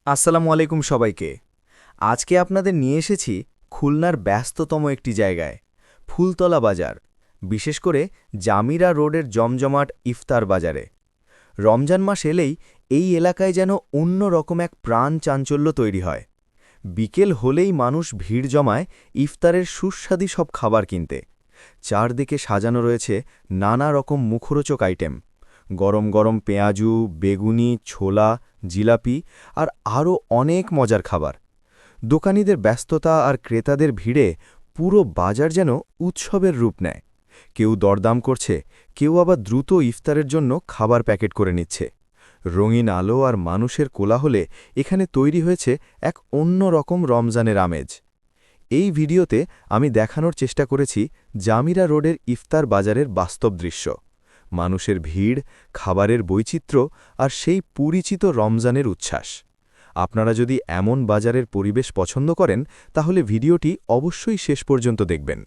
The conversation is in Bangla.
আসসালামু আলাইকুম সবাইকে। আজকে আপনাদের নিয়ে এসেছি খুলনার ব্যস্ততম একটি জায়গায়, ফুলতলা বাজার, বিশেষ করে জামিরা রোডের জমজমাট ইফতার বাজারে। রমজান মাস এলেই এই এলাকায় যেন অন্য রকম এক প্রাণ চাঞ্চল্য তৈরি হয়। বিকেল হলেই মানুষ ভিড় জমায় ইফতারের সুস্বাদী সব খাবার কিনতে। চারদিকে সাজানো রয়েছে নানা রকম মুখরোচক আইটেম, গরম গরম পেঁয়াজু, বেগুনি, ছোলা, জিলাপি আর আরও অনেক মজার খাবার। দোকানীদের ব্যস্ততা আর ক্রেতাদের ভিড়ে পুরো বাজার যেন উৎসবের রূপ নেয়। কেউ দরদাম করছে, কেউ আবার দ্রুত ইফতারের জন্য খাবার প্যাকেট করে নিচ্ছে। রঙিন আলো আর মানুষের কোলাহলে এখানে তৈরি হয়েছে এক অন্য রকম রমজানের আমেজ। এই ভিডিওতে আমি দেখানোর চেষ্টা করেছি জামিরা রোডের ইফতার বাজারের বাস্তব দৃশ্য, মানুষের ভিড়, খাবারের বৈচিত্র্য আর সেই পরিচিত রমজানের উচ্ছ্বাস। আপনারা যদি এমন বাজারের পরিবেশ পছন্দ করেন তাহলে ভিডিওটি অবশ্যই শেষ পর্যন্ত দেখবেন।